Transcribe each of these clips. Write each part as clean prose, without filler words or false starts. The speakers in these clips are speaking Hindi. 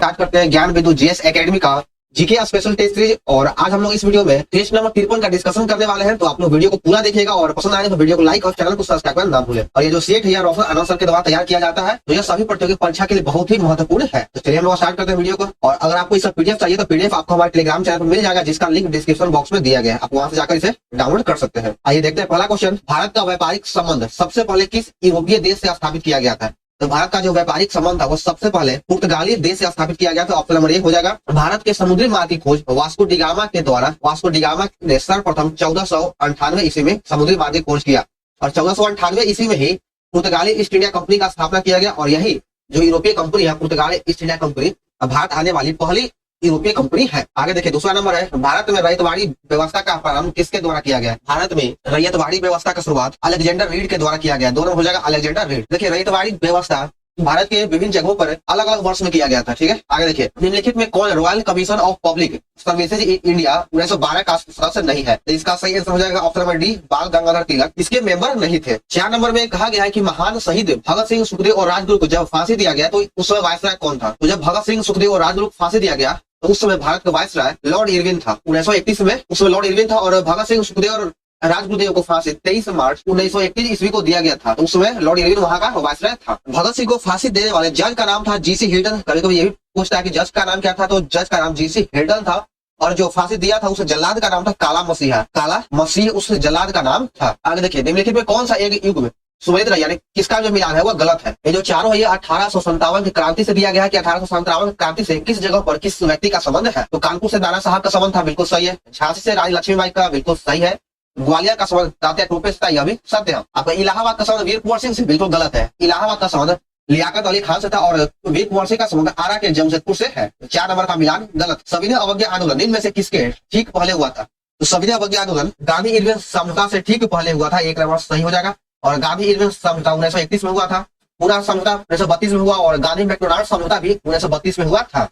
स्टार्ट करते हैं ज्ञान बिंदु जीएस एकेडमी का जीके स्पेशल टेस्ट सीरीज। और आज हम लोग इस वीडियो में टेस्ट नंबर 53 का डिस्कशन करने वाले हैं। तो आप लोग वीडियो को पूरा देखिएगा और पसंद आए तो वीडियो को लाइक और चैनल को सब्सक्राइब करना ना भूलें। और ये जो सेट है रोशन आनंद के द्वारा तैयार किया जाता है, तो यह सभी प्रतियोगी परीक्षा के लिए बहुत ही महत्वपूर्ण है। तो चलिए हम लोग स्टार्ट करते हैं वीडियो को। और अगर आपको इसका पीडीएफ चाहिए तो पीडीएफ आपको हमारे टेलीग्राम चैनल पर मिल जाएगा, जिसका लिंक डिस्क्रिप्शन बॉक्स में दिया गया है। आप वहां से जाकर इसे डाउनलोड कर सकते हैं। आइए देखते हैं पहला क्वेश्चन। भारत का व्यापारिक संबंध सबसे पहले किस यूरोपीय देश से स्थापित किया गया था? तो भारत का जो व्यापारिक संबंध था वो सबसे पहले पुर्तगाली देश से स्थापित किया गया था। ऑप्शन नंबर 1 हो जाएगा। भारत के समुद्री मार्ग की खोज वास्को डिगामा के द्वारा वास्को डिगामा ने सर्वप्रथम 1498 ईस्वी में समुद्री मार्ग की खोज किया और 1498 ईस्वी में ही पुर्तगाली ईस्ट इंडिया कंपनी का स्थापना किया गया। और यही जो यूरोपीय कंपनी है पुर्तगाली ईस्ट इंडिया कंपनी भारत आने वाली पहली यूरोपीय कंपनी है। आगे देखिए दूसरा नंबर है। भारत में रैयतवाड़ी व्यवस्था का प्रारंभ किसके द्वारा किया गया? भारत में रैयतवाड़ी व्यवस्था का शुरुआत अलेक्जेंडर रीड के द्वारा किया गया। दोनों हो जाएगा अलेक्जेंडर रीड। देखिए रैयतवाड़ी व्यवस्था भारत के विभिन्न जगहों पर अलग अलग वर्ष में किया गया था। ठीक है, आगे देखिए निम्नलिखित में कौन royal commission of public services India 1912 का सदस्य नहीं है? तो इसका सही आंसर हो जाएगा ऑप्शन नंबर डी, बाल गंगाधर तिलक इसके मेंबर नहीं थे। 4 नंबर में कहा गया है कि महान शहीद भगत सिंह, सुखदेव और राजगुरु को जब फांसी दिया गया तो उस समय वायसराय कौन था? तो जब भगत सिंह, सुखदेव और राजगुरु को फांसी दिया गया तो उस समय भारत का वायसराय लॉर्ड इरविन था। 1931 में उसमें लॉर्ड इरविन था। और भगत सिंह, सुखदेव और राजगुरुदेव को फांसी 23 मार्च 1931 ईस्वी को दिया गया था। तो उस समय लॉर्ड इरविन वहां का वायसराय था। भगत सिंह को फांसी देने वाले जज का नाम था जीसी हिल्टन। कभी कभी ये भी पूछता है कि जज का नाम क्या था, तो जज का नाम जीसी हिल्टन था। और जो फांसी दिया था उस जल्लाद का नाम था काला मसीहा। काला मसीह उस जल्लाद का नाम था। आगे देखिए निम्नलिखित में कौन सा एक युग में सुमेध यानी किसका जो मिलान है वो गलत है? ये जो चारों है ये 1857 की क्रांति से दिया गया है कि 1857 की क्रांति से किस जगह पर किस व्यक्ति का संबंध है? तो कानपुर से नाना साहब का संबंध था, बिल्कुल सही है। झांसी से रानी लक्ष्मीबाई का, बिल्कुल सही है। ग्वालियर का संबंध तात्या टोपे से था, यह भी सत्य है। आपका इलाहाबाद का संबंध वीर कुंवर सिंह से, बिल्कुल गलत है। इलाहाबाद का संबंध लियाकत अली खान से था और वीर कुंवर सिंह का संबंध आरा के जमशेदपुर से है। 4 नंबर का मिलान गलत। सविनय अवज्ञा आंदोलन इनमें से किसके ठीक पहले हुआ था? तो सविनय अवज्ञा आंदोलन गांधी इरविन समझौता से ठीक पहले हुआ था। 1 नंबर सही हो जाएगा। और गांधी इरविन समझौता 1931 में हुआ था। पूरा समझौता 1932 में हुआ और गांधी मैकडोनाल्ड समझौता भी 1932 में हुआ था।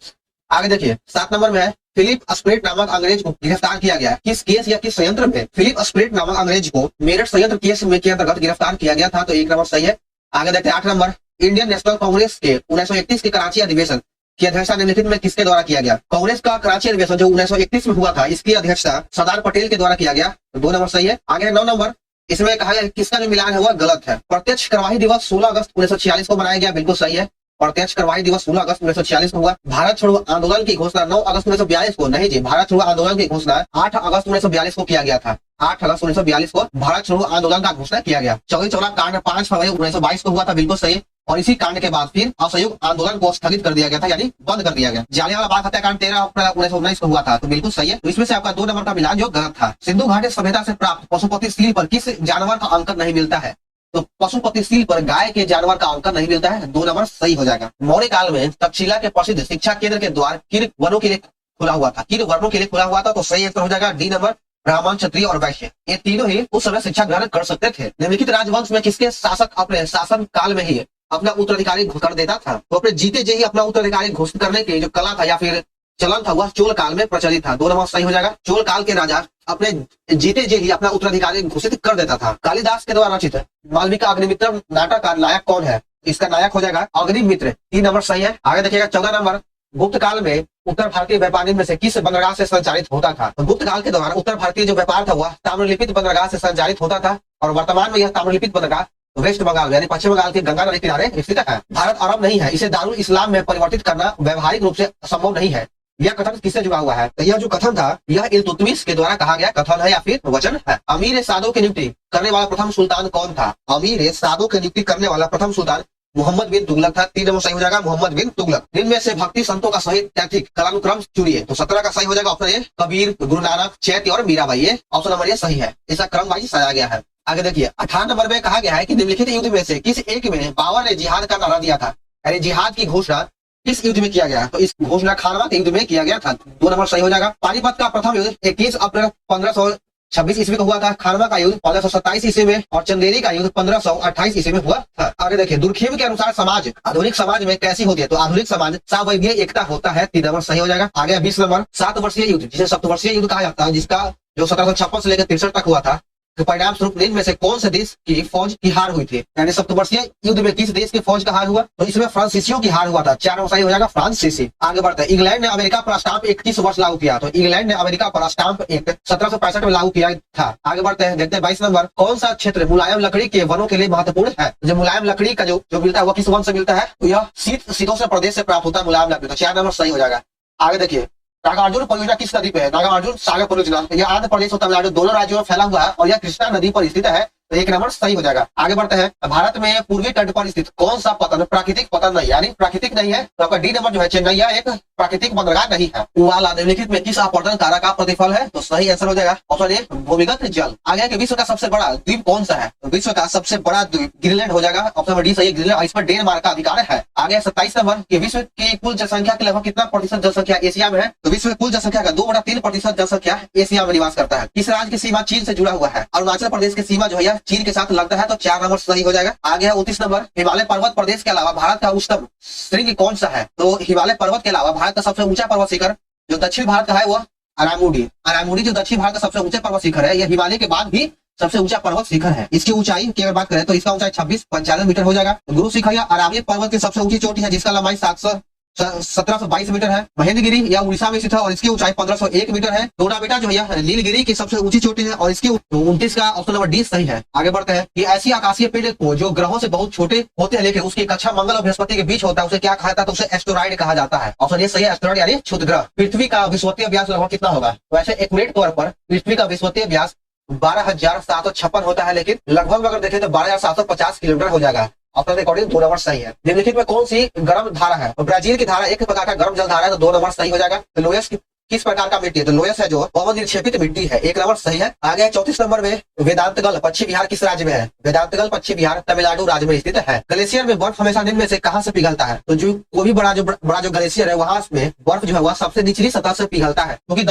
आगे देखिए 7 नंबर में है। फिलिप स्प्रेट नामक अंग्रेज को गिरफ्तार किया गया किस केस या किस संयंत्र में? फिलिप स्प्रेट नामक अंग्रेज को मेरठ संयंत्र केस में के अंतर्गत गिरफ्तार किया गया था। तो 1 नंबर सही है। आगे देखते हैं 8 नंबर। इंडियन नेशनल कांग्रेस के 1931 के कराची अधिवेशन की अध्यक्षता निम्नलिखित में किसके द्वारा किया गया? कांग्रेस का कराची अधिवेशन जो 1931 में हुआ था इसकी अध्यक्षता सरदार पटेल के द्वारा किया गया। 2 नंबर सही है। आगे 9 नंबर। इसमें कहा गया किसका जो मिलान है वह गलत है। प्रत्यक्ष करवाही दिवस 16 अगस्त 1946 को मनाया गया, बिल्कुल सही है। प्रत्यक्ष करवाही दिवस 16 अगस्त 1946 को हुआ। भारत छोड़ो आंदोलन की घोषणा 9 अगस्त 1942 को, नहीं जी, भारत छोड़ो आंदोलन की घोषणा 8 अगस्त 1942 को किया गया था। 8 अगस्त 1942 को भारत छोड़ो आंदोलन का घोषणा किया गया। चौरी चौरा कांड 5 फरवरी 1922 को हुआ था, बिल्कुल सही। और इसी कांड के बाद फिर असहयोग आंदोलन को स्थगित कर दिया गया था, यानी बंद कर दिया गया। जालियांवाला बाग हत्याकांड 13 अप्रैल 1919 को हुआ था, तो बिल्कुल सही है। तो इसमें से आपका 2 नंबर का मिलान जो गलत था। सिंधु घाटी सभ्यता से प्राप्त पशुपति सील पर किस जानवर का अंकन नहीं मिलता है? तो पशुपति सील पर गाय के जानवर का अंकन नहीं मिलता है। 2 नंबर सही हो जाएगा। मौर्य काल में तक्षशिला के प्रसिद्ध शिक्षा केंद्र के द्वार किन वर्णों के लिए खुला हुआ था? किन वर्णों के लिए खुला हुआ था? तो सही आंसर हो जाएगा डी नंबर, ब्राह्मण, क्षत्रिय और वैश्य। ये तीनों ही उस समय शिक्षा ग्रहण कर सकते थे। निम्नलिखित राजवंश में किसके शासक अपने शासन काल में ही अपना उत्तराधिकारी कर देता था? तो अपने जीते जी ही अपना उत्तराधिकारी घोषित करने की जो कला था या फिर चलन था वह चोल काल में प्रचलित था। 2 नंबर सही हो जाएगा। चोल काल के राजा अपने जीते जी ही अपना उत्तराधिकारी घोषित कर देता था। कालिदास के द्वारा रचित मालविका अग्निमित्र नाटक का नायक कौन है? इसका नायक हो जाएगा अग्निमित्र। 3 नंबर सही है। आगे देखिएगा 14 नंबर। गुप्त काल में उत्तर भारतीय व्यापारी में से किस बंदरगाह से संचालित होता था? तो गुप्त काल के दौरान उत्तर भारतीय जो व्यापार था वह ताम्रलिपित बंदरगाह से संचालित होता था। और वर्तमान में यह ताम्रलिपित बंदरगाह वेस्ट बंगाल यानी पश्चिम बंगाल के गंगा नदी किनारे स्थित है। भारत अरब नहीं है, इसे दारुल इस्लाम में परिवर्तित करना व्यवहारिक रूप से संभव नहीं है। यह कथन किससे जुड़ा हुआ है? तो यह जो कथन था यह इल्तुतमिश के द्वारा कहा गया कथन है या फिर वचन है। अमीर सादो की नियुक्ति करने वाला प्रथम सुल्तान कौन था? अमीर सादो की नियुक्ति करने वाला प्रथम सुल्तान मोहम्मद बिन तुगलक था। 3 नंबर सही हो जाएगा, मोहम्मद बिन तुगलक। इनमें से भक्ति संतों का सही तैथिक कालानुक्रम चुनिए। तो 17 का सही हो जाएगा ऑप्शन ए, कबीर, गुरु नानक, चैत्य और मीराबाई। ये ऑप्शन नंबर ये सही है। इसका क्रम वाइज सजाया गया है। आगे देखिए 18 नंबर में कहा गया है कि निम्नलिखित युद्ध में से किस एक में बाबर ने जिहाद का नारा दिया था? अरे जिहाद की घोषणा किस युद्ध में किया गया? तो इस घोषणा खानवा के युद्ध में किया गया था। 2 नंबर सही हो जाएगा। पानीपत का प्रथम युद्ध 21 अप्रैल 1526 ईस्वी को हुआ था। खानवा का युद्ध 1527 ईस्वी में और चंदेरी का युद्ध 1528 ईस्वी में हुआ था। आगे देखिए दुर्खेम के अनुसार समाज आधुनिक समाज में कैसी होती है? तो आधुनिक समाज सावयवीय एकता होता है। 3 नंबर सही हो जाएगा। आगे 20 नंबर 7 वर्षीय युद्ध जिसे सप्तवर्षीय युद्ध कहा जाता है, जिसका जो 1756 से लेकर 63 तक हुआ था के परिणाम स्वरूप निम्न में से कौन से देश की फौज की हार हुई थी? यानी सप्तवर्षीय युद्ध में किस देश की फौज का हार हुआ? तो इसमें फ्रांसीसियों की हार हुआ था। 4 नंबर सही हो जाएगा फ्रांसीसी। आगे बढ़ते हैं। इंग्लैंड ने अमेरिका पर स्टाम्प एक्ट किस वर्ष लागू किया? तो इंग्लैंड ने अमेरिका पर स्टाम्प एक्ट 1765 में लागू किया था। आगे बढ़ते हैं, देखते हैं 22 नंबर। कौन सा क्षेत्र मुलायम लकड़ी के वनों के लिए महत्वपूर्ण है? जो मुलायम लकड़ी का जो मिलता है वो किस वन से मिलता है? तो यह शीतोष्ण प्रदेश से प्राप्त होता है मुलायम लकड़ी। तो 4 नंबर सही हो जाएगा। आगे देखिए, नागार्जुन परियोजना किस नदी पे है? नागार्जुन सागर परियोजना यह आंध्र प्रदेश और तमिलनाडु दोनों राज्यों में फैला हुआ है और यह कृष्णा नदी पर स्थित है। तो 1 नंबर सही हो जाएगा। आगे बढ़ते हैं। भारत में पूर्वी तट पर स्थित कौन सा पतन प्राकृतिक पतन नहीं, यानी प्राकृतिक नहीं है, तो आपका डी नंबर जो है चेन्नैया एक प्राकृतिक बंदरगाह नहीं है। वाला निम्नलिखित में किस आवर्तन कारक का प्रतिफल है? तो सही आंसर हो जाएगा ऑप्शन ए भूमिगत जल। आगे कि विश्व का सबसे बड़ा द्वीप कौन सा है? तो विश्व का सबसे बड़ा द्वीप ग्रीनलैंड हो जाएगा। ऑप्शन नंबर डी सही है, ग्रीनलैंड। इस पर डेनमार्क का अधिकार है। आगे 27 नंबर कि विश्व की कुल जनसंख्या के लगभग कितना प्रतिशत जनसंख्या एशिया में है? तो विश्व की कुल जनसंख्या का 2/3% जनसंख्या एशिया में निवास करता है। किस राज्य की सीमा चीन से जुड़ा हुआ है? अरुणाचल प्रदेश की सीमा जो है चीन के साथ लगता है। तो 4 नंबर सही हो जाएगा। आगे है 29 नंबर। हिमालय पर्वत प्रदेश के अलावा भारत का उच्चतम श्रृंग कौन सा है? तो हिमालय पर्वत के अलावा भारत का सबसे ऊंचा पर्वत शिखर जो दक्षिण भारत का है वो अरामुडी जो दक्षिण भारत का सबसे ऊंचा पर्वत शिखर है, यह हिमालय के बाद भी सबसे ऊंचा पर्वत शिखर है। इसकी ऊंचाई की अगर बात करें तो इसका ऊंचाई 2695 मीटर हो जाएगा। गुरु शिखर या अरावली पर्वत की सबसे ऊंची चोटी है जिसका लंबाई 1722 मीटर है। महेंद्रगिरी या उड़ीसा में स्थित है और इसकी ऊंचाई 1501 मीटर है। बेटा जो है नीलगिरी की सबसे ऊंची चोटी है और इसकी 29 का ऑप्शन नंबर डी सही है। आगे बढ़ते हैं कि ऐसी आकाशीय पिंड को जो ग्रहों से बहुत छोटे होते हैं लेकिन उसकी कक्षा मंगल और बृहस्पति के बीच होता है उसे क्या कहा जाता है? तो उसे एस्टेरॉइड कहा जाता है। ऑप्शन ए सही है, एस्टेरॉइड यानी क्षुद्र ग्रह। पृथ्वी का विषुवतीय व्यास लगभग कितना होगा? वैसे एक्यूरेट तौर पर पृथ्वी का विषुवतीय व्यास 12,756 होता है, लेकिन लगभग अगर देखें तो 12,750 किलोमीटर हो जाएगा। ऑप्शन अकॉर्डिंग 2 नंबर सही है। निम्नलिखित में कौन सी गर्म धारा है? तो ब्राजील की धारा एक प्रकार का गर्म जल धारा है, तो 2 नंबर सही हो जाएगा। तो लोयस किस प्रकार का मिट्टी है? तो लोयस है जो पवन निक्षेपित मिट्टी है। 1 नंबर सही है। आगे 34 नंबर में वेदांतगल पश्चिम बिहार किस राज्य में है? वेदांतगल पश्चिम बिहार तमिलनाडु राज्य में स्थित है। ग्लेशियर में बर्फ हमेशा निम्न में से कहां से पिघलता है? तो जो कोई भी बड़ा जो ग्लेशियर है वहां में बर्फ जो है वह सबसे निचली सतह से पिघलता है, क्योंकि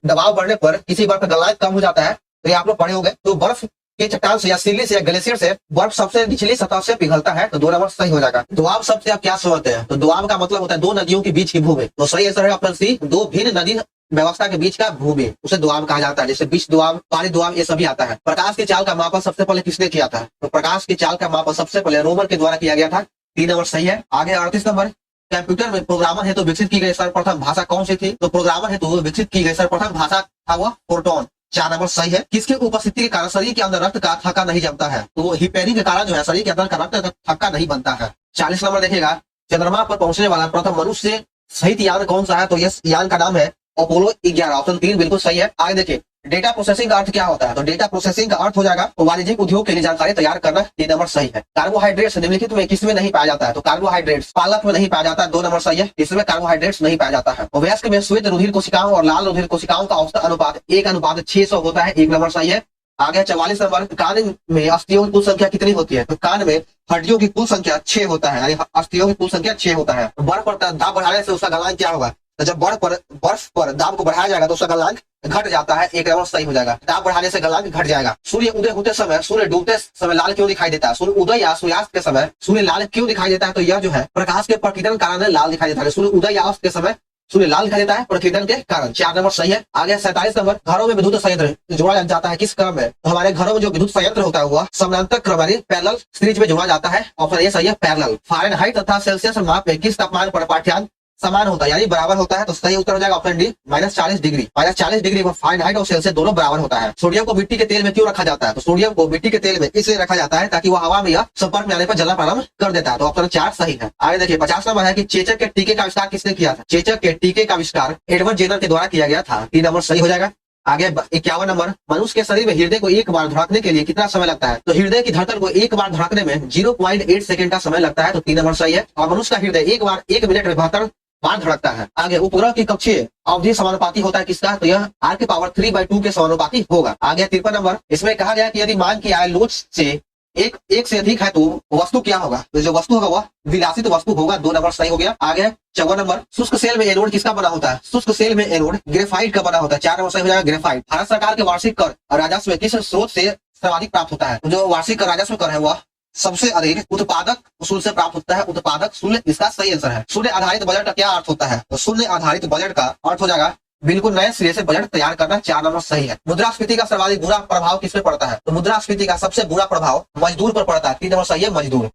दबाव बढ़ने पर किसी बर्फ का गलनांक कम हो जाता है। तो ये आप लोग पढ़े होंगे। तो बर्फ के चट्टान से या सिल्ली से या ग्लेशियर से बर्फ सबसे निचली सतह से पिघलता है। तो 2 नंबर सही हो जाएगा। दोआब शब्द से आप क्या समझते हैं? तो दोआब का मतलब होता है दो नदियों के बीच की भूमि। तो सही आंसर है ऑप्शन सी, दो भिन्न नदी व्यवस्था के बीच का भूमि उसे दोआब कहा जाता है। जैसे बीच दोआब, पानी दोआब, ये सभी आता है। प्रकाश की चाल का मापन सबसे पहले किसने किया था? तो प्रकाश की चाल का मापन सबसे पहले रोमन के द्वारा किया गया था। 3 नंबर सही है। आगे 38 नंबर। कंप्यूटर में प्रोग्रामर हेतु विकसित की गई सर्वप्रथम भाषा कौन सी थी? तो प्रोग्रामर हेतु विकसित की गई सर्वप्रथम भाषा था वह फोर्टोन। 4 नंबर सही है। किसके उपस्थिति के कारण शरीर के अंदर रक्त का थक्का नहीं जमता है? तो हिपेरिक के कारण जो है शरीर के अंदर का रक्त का थक्का नहीं बनता है। 40 नंबर देखिएगा। चंद्रमा पर पहुंचने वाला प्रथम मनुष्य सहित यान कौन सा है? तो यह यान का नाम है अपोलो 11। ऑप्शन 3 बिल्कुल सही है। आगे देखिए, डेटा प्रोसेसिंग का अर्थ क्या होता है? तो डेटा प्रोसेसिंग का अर्थ हो जाएगा वाणिज्यिक उद्योग के लिए जानकारी तैयार करना। 3 नंबर सही है। कार्बोहाइड्रेट्स निम्नलिखित में किसमें नहीं पाया जाता है? तो कार्बोहाइड्रेट्स पालक में नहीं पाया जाता है। 2 नंबर सही है। इसमें कार्बोहाइड्रेट्स नहीं पाया जाता है। वयस्क में श्वेत रुधिर कोशिकाओं और लाल रुधिर कोशिकाओं का औसत अनुपात 1:600 होता है। 1 नंबर सही है। आगे 44 नंबर। कान में अस्थियों की कुल संख्या कितनी होती है? तो कान में हड्डियों की कुल संख्या 6 होता है, यानी अस्थियों की कुल संख्या 6 होता है। बर्फ पर दाब बढ़ाने से उसका गलनांक क्या होगा? तो जब बर्फ पर दाब को बढ़ाया जाएगा तो उसका गलनांक घट जाता है। 1 नंबर सही हो जाएगा। दाब बढ़ाने से गलनांक घट जाएगा। सूर्य उदय होते समय, सूर्य डूबते समय लाल क्यों दिखाई देता है? सूर्य उदय या सूर्यास्त के समय सूर्य लाल क्यों दिखाई देता है? तो यह जो है प्रकाश के प्रकीर्णन कारण लाल दिखाई देता है। सूर्य उदय या अस्त के समय सूर्य लाल दिखाई देता है प्रकीर्णन के कारण। 4 नंबर सही है। आगे 47 नंबर। घरों में विद्युत संयंत्र जोड़ा जाता है किस क्रम में? तो हमारे घरों में जो विद्युत संयंत्र होता है वह समानांतर क्रम यानी पैरेलल सीरीज में जोड़ा जाता है। ऑप्शन ए सही है, पैरेलल। फ़ारेनहाइट तथा सेल्सियस माप में किस तापमान पर पाठ्यांक समान होता है यानी बराबर होता है? तो सही उत्तर हो जाएगा option D -40 degree. -40 degree Fahrenheit और सेल्सियस दोनों बराबर होता है। सोडियम को मिट्टी के तेल में क्यों रखा जाता है? तो सोडियम को मिट्टी के तेल में इसलिए रखा जाता है ताकि वह हवा में या संपर्क में आने पर जलना प्रारंभ कर देता है। तो ऑप्शन 4 सही है। आगे देखिए 50 नंबर है कि चेचक के टीके का आविष्कार किसने किया था? चेचक के टीके का आविष्कार एडवर्ड जेनर के द्वारा किया गया था। 3 नंबर सही हो जाएगा। आगे 51 नंबर। मनुष्य के शरीर में हृदय को एक बार धड़कने के लिए कितना समय लगता है? तो हृदय की धड़कन को एक बार धड़कने में 0.8 सेकंड का समय लगता है। तो 3 नंबर सही है। और मनुष्य का हृदय एक मिनट में 72 बार धड़कता है। आगे उपग्रह की कक्षीय अवधि समानुपाती होता है किसका? तो यह r⁻3/2 के समानुपाती होगा। आगे 53 नंबर। इसमें कहा गया कि यदि मान की आय लोच से एक से अधिक है तो वस्तु क्या होगा? तो जो वस्तु होगा वह विलासित वस्तु होगा। 2 नंबर सही हो गया। आगे 54 नंबर। शुष्क सेल में एनोड किसका बना होता है? शुष्क सेल में एनोड ग्रेफाइट का बना होता है। 4 नंबर सही हो जाएगा, ग्रेफाइट। भारत सरकार के वार्षिक कर और राजस्व किस स्रोत से सर्वाधिक प्राप्त होता है? तो जो वार्षिक राजस्व कर है वह सबसे अधिक उत्पादक शुल्क से प्राप्त होता है। उत्पादक शुल्क इसका सही आंसर है। शून्य आधारित बजट का क्या अर्थ होता है? तो शून्य आधारित बजट का अर्थ हो जाएगा बिल्कुल नए सिरे से बजट तैयार करना 4 नंबर सही है। मुद्रास्फीति का सर्वाधिक बुरा प्रभाव किस पे पड़ता है? तो मुद्रास्फीति का सबसे बुरा प्रभाव मजदूर पर पड़ता है। 3 नंबर सही है, मजदूर।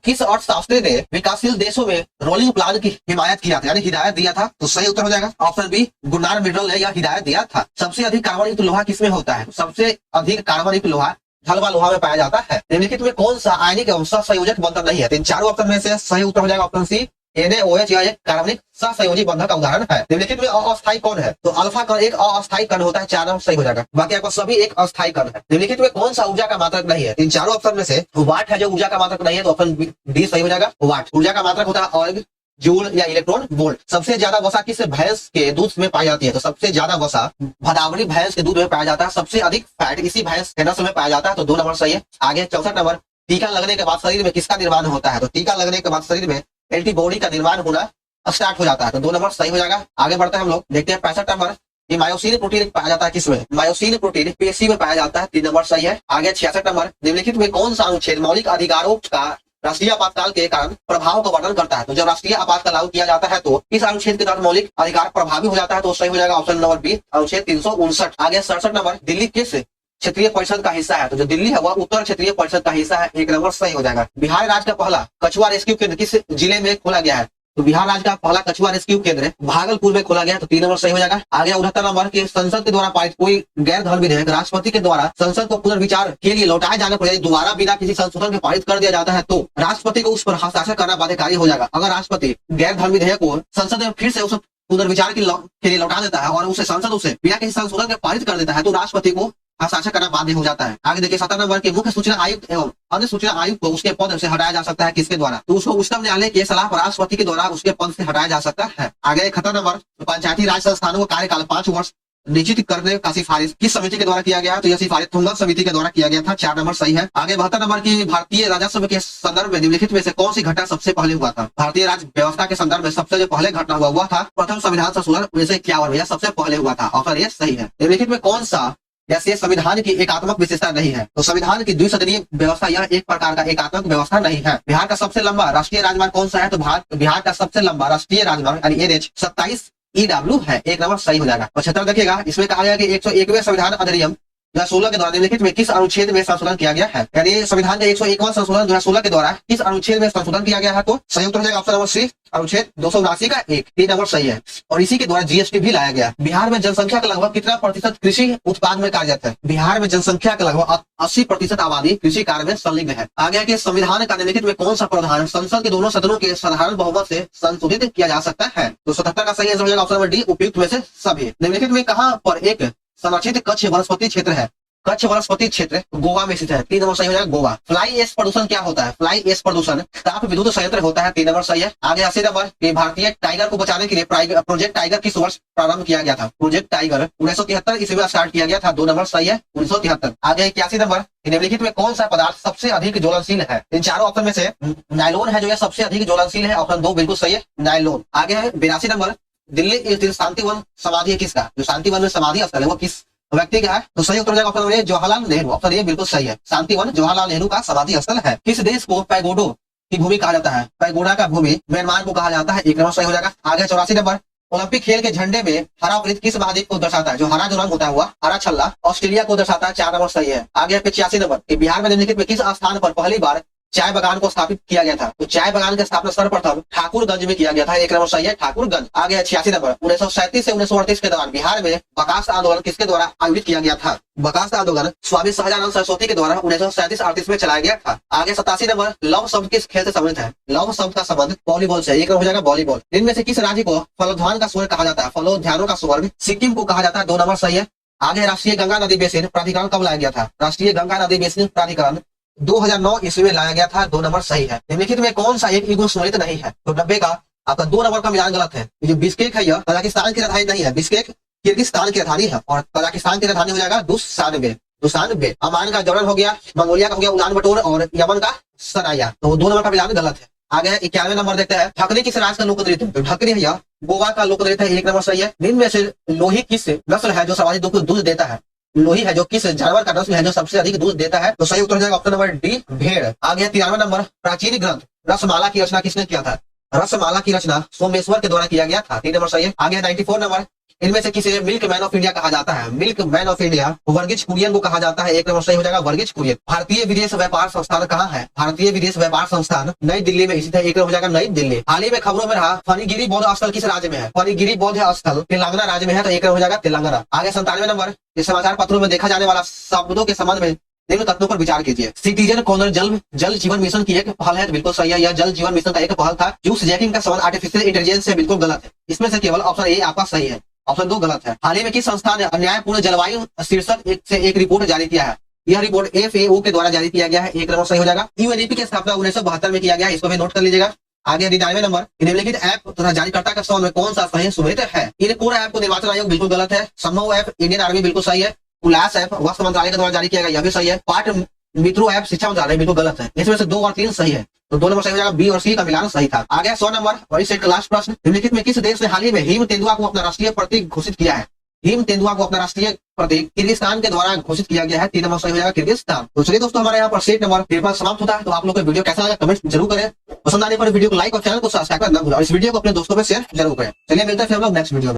किस अर्थशास्त्री ने विकासशील देशों में रोलिंग प्लान की हिमायत किया था, यानी हिदायत दिया था? तो सही उत्तर हो जाएगा ऑप्शन बी, गुरनार मिडल ने यह हिदायत दिया था। सबसे अधिक कार्बन युक्त लोहा किसमें होता है? सबसे अधिक कार्बन युक्त लोहा ढलवा लोहा में पाया जाता है। निम्नलिखित में कौन सा आयनिक एवं सहसंयोजक बंधन नहीं है? तो इन चारों ऑप्शन में से सही उत्तर हो जाएगा ऑप्शन सी, NaOH यह एक कार्बनिक सहसंयोजी बंधक का उदाहरण है। निम्नलिखित में अस्थायी कौन है? तो अल्फा कण एक अस्थायी कण होता है। 4 नंबर सही हो जाएगा। बाकी आपको सभी एक अस्थायी कण है। निम्नलिखित में कौन सा ऊर्जा का मात्रक नहीं है? इन चारों ऑप्शन में से वाट है जो ऊर्जा का मात्रक नहीं है, तो ऑप्शन डी सही हो जाएगा। वाट ऊर्जा का मात्रक होता है ऑर्ग, जूल या इलेक्ट्रॉन वोल्ट। सबसे ज्यादा वसा किस भैंस के दूध में पाई जाती है? तो सबसे ज्यादा वसा भदावरी भैंस के दूध में पाया जाता है। सबसे अधिक फैट इसी भैंस के नस्ल में पाया जाता है। तो 2 नंबर सही है। आगे 64 नंबर, टीका लगने के बाद शरीर में किसका निर्माण होता है? तो टीका लगने के बाद शरीर में एंटीबॉडी का निर्माण होना स्टार्ट हो जाता है। तो 2 नंबर सही हो जाएगा। आगे बढ़ते हैं हम लोग, देखते हैं 65 नंबर, ये मायोसिन प्रोटीन पाया जाता है किसमें? मायोसिन प्रोटीन पेशी में पाया जाता है। 3 नंबर सही है। आगे 66 नंबर, निम्नलिखित में कौन सा अनुच्छेद मौलिक अधिकारों का राष्ट्रीय आपातकाल के कारण प्रभाव का वर्णन करता है? तो जब राष्ट्रीय आपातकाल लागू किया जाता है तो इस अनुच्छेद के तहत मौलिक अधिकार प्रभावी हो जाता है। तो सही हो जाएगा ऑप्शन नंबर बी, अनुच्छेद 359। आगे 67 नंबर, दिल्ली किस क्षेत्रीय परिषद का हिस्सा है? तो जो दिल्ली है वह उत्तर क्षेत्रीय परिषद का हिस्सा है। 1 नंबर सही हो जाएगा। बिहार राज्य का पहला कछुआ रेस्क्यू केंद्र किस जिले में खोला गया है? तो बिहार राज्य का पहला कछुआ रेस्क्यू केंद्र भागलपुर में खोला गया है। तो 3 नंबर सही हो जाएगा। आगे 69 नंबर की संसद के द्वारा पारित कोई गैर धर्म विधेयक राष्ट्रपति के द्वारा संसद को पुनर्विचार के लिए लौटाए जाने पर दोबारा बिना किसी संशोधन के पारित कर दिया जाता है तो राष्ट्रपति को उस पर हस्ताक्षर करना बाध्यकारी हो जाएगा। अगर राष्ट्रपति गैर धर्म विधेयक को संसद में फिर से उस पुनर्विचार के लिए लौटा देता है और उसे संसद उसे बिना किसी संशोधन के पारित कर देता है तो राष्ट्रपति को हस्ताक्षर करना बाध्य हो जाता है। आगे देखिए 17 नंबर के, मुख्य सूचना आयुक्त एवं अन्य सूचना आयुक्त को उसके पद से हटाया जा सकता है किसके द्वारा? तो उसको उच्चतम न्यायालय के सलाह पर राष्ट्रपति के द्वारा उसके पद से हटाया जा सकता है। आगे 71 नंबर, पंचायती राज संस्थानों का कार्यकाल 5 वर्ष निश्चित करने का सिफारिश किस समिति के द्वारा किया गया है? तो यह सिफारिश थुंगत समिति के द्वारा किया गया था। 4 नंबर सही है। आगे 72 नंबर की, भारतीय राजस्व के संदर्भ में निम्नलिखित में से कौन सी घटना सबसे पहले हुआ था? भारतीय राज्य व्यवस्था के संदर्भ में सबसे जो पहले घटना हुआ था प्रथम संविधान संशोधन 1951 में, यह सबसे पहले हुआ था। ऑप्शन ये सही है। निम्नलिखित में कौन सा जैसे संविधान की एकात्मक विशेषता नहीं है? तो संविधान की द्विसदनीय व्यवस्था यह एक प्रकार का एकात्मक व्यवस्था नहीं है। बिहार का सबसे लंबा राष्ट्रीय राजमार्ग कौन सा है? तो बिहार का सबसे लंबा राष्ट्रीय राजमार्ग यानी NH 27 EW है। 1 नंबर सही हो जाएगा। 75 देखिएगा, इसमें कहा गया कि 101वें संविधान अधिनियम 2016 के द्वारा निम्नलिखित में किस अनुच्छेद में संशोधन किया गया है? यानी संविधान का 101वां संशोधन 2016 के द्वारा किस अनुच्छेद में संशोधन किया गया है? तो संयुक्त हो जाएगा ऑप्शन नंबर सी, अनुच्छेद 279 का 1। 3 नंबर सही है। और इसी के द्वारा GST भी लाया गया। बिहार में जनसंख्या का लगभग कितना प्रतिशत कृषि उत्पाद में कार्यरत है? बिहार में जनसंख्या का लगभग 80% आबादी कृषि कार्य में संलिग्न है। आगे के संविधान का निम्नलिखित में कौन सा प्रावधान संसद के दोनों सदनों के साधारण बहुमत से संशोधित किया जा सकता है? तो 77 का सही है ऑप्शन नंबर डी, उपयुक्त में से सभी। निम्नलिखित में कहां पर एक संरक्षित कच्छ वनस्पति क्षेत्र है? कच्छ वनस्पति क्षेत्र गोवा में स्थित है। 3 नंबर सही हो जाएगा, गोवा। फ्लाई एश प्रदूषण क्या होता है? फ्लाई एश प्रदूषण ताप विद्युत संयंत्र होता है। 3 नंबर सही है। आगे 80 नंबर, भारतीय टाइगर को बचाने के लिए प्रोजेक्ट टाइगर किस वर्ष प्रारंभ किया गया था? प्रोजेक्ट टाइगर 1973 ईस्वी में स्टार्ट किया गया था। 2 नंबर सही है, 1973। आगे 81 नंबर, निम्नलिखित में कौन सा पदार्थ सबसे अधिक ज्वलनशील है? इन चारों ऑप्शन में से नायलॉन है जो सबसे अधिक ज्वलनशील है। ऑप्शन 2 बिल्कुल सही है, नायलॉन। आगे है 82 नंबर, दिल्ली स्थित शांतिवन समाधि है किसका? जो शांतिवन में समाधि स्थल है वो किस व्यक्ति का है? तो सही उत्तर हो जाएगा option A, Jawaharlal Nehru. Option A बिल्कुल सही है, शांतिवन जवाहरलाल नेहरू का समाधि स्थल है। किस देश को पैगोडो की भूमि कहा जाता है? पैगोडा का भूमि म्यांमार को कहा जाता है। 1 नंबर सही हो जाएगा। आगे 84 नंबर, ओलंपिक खेल के झंडे में हरा वृत्त किस महाद्वीप को दर्शाता है? जो हरा जो रंग होता है हुआ हरा छल्ला ऑस्ट्रेलिया को दर्शाता है। 4 नंबर सही है। आगे 85 नंबर, बिहार में निम्नलिखित में किस स्थान पर पहली बार चाय बागान को स्थापित किया गया था? तो चाय बागान की स्थापना सर्वप्रथम ठाकुरगंज में किया गया था। 1 नंबर सही है, ठाकुरगंज। आगे 86 नंबर, 1937 से 1938 के दौरान बिहार में बकास आंदोलन किसके द्वारा आयोजित किया गया था? बकास आंदोलन स्वामी शाहजानंद सरस्वती के द्वारा 1937-38 में चलाया गया था। आगे 87 नंबर, लव शब्द किस खेल से संबंधित है? लव शब्द का संबंध वॉलीबॉल से। 1 नंबर हो जाएगा, वॉलीबॉल। इनमें से किस राज्य को फलोद्यान का स्वर्ग कहा जाता है? फलोद्यानों का स्वर्ग सिक्किम को कहा जाता है। 2 नंबर सही है। आगे राष्ट्रीय गंगा नदी बेसिन प्राधिकरण कब लाया गया था? राष्ट्रीय गंगा नदी बेसिन प्राधिकरण 2009 ईस्वी में लाया गया था। 2 नंबर सही है। निम्नलिखित में कौन सा एक युग्म स्मृत नहीं है? तो 90 का आपका 2 नंबर का मिलान गलत है। ये बिश्केक है, यह कजाकिस्तान की राजधानी नहीं है। बिश्केक किर्गिस्तान की राजधानी है और कजाकिस्तान की राजधानी हो जाएगा दुशानबे। अमान का जौरन हो गया, मंगोलिया का हो गया उलान बटोर और यमन का सराया। तो 2 नंबर का मिलान गलत है। आगे 91 नंबर देखते हैं, ढकनी किस राज्य का लोक नृत्य? तो ढकनी है यह गोवा का लोक नृत्य है। 1 नंबर सही है। निम्न में से लोही किस नस्ल है जो सर्वाधिक दूध देता है? लोही है जो किस जानवर का नस्ल है जो सबसे अधिक दूध देता है? तो सही उत्तर हो जाएगा ऑप्शन नंबर डी, भेड़। आगे 93 नंबर, प्राचीन ग्रंथ रसमाला की रचना किसने किया था? रसमाला की रचना सोमेश्वर के द्वारा किया गया था। 3 नंबर सही है। आगे 94 नंबर, इनमें से किसे मिल्क मैन ऑफ इंडिया कहा जाता है? Milkman of India Verghese Kurien को कहा जाता है। एक नंबर सही हो जाएगा वर्गीज कुरियन। भारतीय विदेश व्यापार संस्थान कहाँ है? भारतीय विदेश व्यापार संस्थान नई दिल्ली में, इसी तरह एक नंबर हो जाएगा नई दिल्ली। हाल ही में खबरों में रहा फणिगिरी बौद्ध स्थल किस राज्य में है? फणिगिरी बौद्ध स्थल तेलंगाना राज्य में है, तो एक नंबर हो जाएगा तेलंगाना। आगे 97 नंबर, इस समाचार पत्रों में देखा जाने वाला शब्दों के संबंध में निम्न तथ्यों पर विचार कीजिए। सिटीजन कॉर्नर जल जीवन मिशन की एक पहल है, तो बिल्कुल सही है। यह जल जीवन मिशन का एक पहल था। जूस जैकिंग का संबंध आर्टिफिशियल इंटेलिजेंस से बिल्कुल गलत है। इसमें से केवल ऑप्शन ए आपका सही है, ऑप्शन 2 गलत है। हाल ही में किस संस्था ने अन्यायपूर्ण जलवायु शीर्षक एक रिपोर्ट जारी किया है? यह रिपोर्ट FAO के द्वारा जारी किया गया है, एक नंबर सही हो जाएगा। UNEP की स्थापना 1972 में किया गया है, इसको भी नोट कर लीजिएगा। आगे 99 नंबर, निम्नलिखित ऐप तथा जारीकर्ता के संबंध में कौन सा सही सुमेलित है? इन कोर ऐप को निर्वाचन आयोग बिल्कुल गलत है। संभव ऐप इंडियन आर्मी बिल्कुल सही है। उल्लास ऐप वस्त्र मंत्रालय के द्वारा जारी किया गया, यह भी सही है। पाठ मित्रों ऐप शिक्षा मंत्रालय बिल्कुल गलत है। इसमें से 2 और 3 सही है, तो 2 नंबर सही हो जाएगा। B और C का मिलान सही था। आगे 100 नंबर और इस सेट का लास्ट प्रश्न, निम्नलिखित में किस देश ने हाल ही में हिम तेंदुआ को अपना राष्ट्रीय प्रतीक घोषित किया है? हिम तेंदुआ को अपना राष्ट्रीय प्रतीक किर्गिस्तान के द्वारा घोषित किया गया है, 3 नंबर सही हो जाएगा किर्गिस्तान। तो चलिए दोस्तों, हमारे यहाँ पर सेट नंबर 53 समाप्त होता है। तो आप लोग को वीडियो कैसा लगा कमेंट जरूर करें। पसंद आने पर वीडियो को लाइक और चैनल को सब्सक्राइब करना ना भूलें और इस वीडियो को अपने दोस्तों में शेयर जरूर करें। चलिए मिलते हैं फिर हम लोग नेक्स्ट वीडियो में।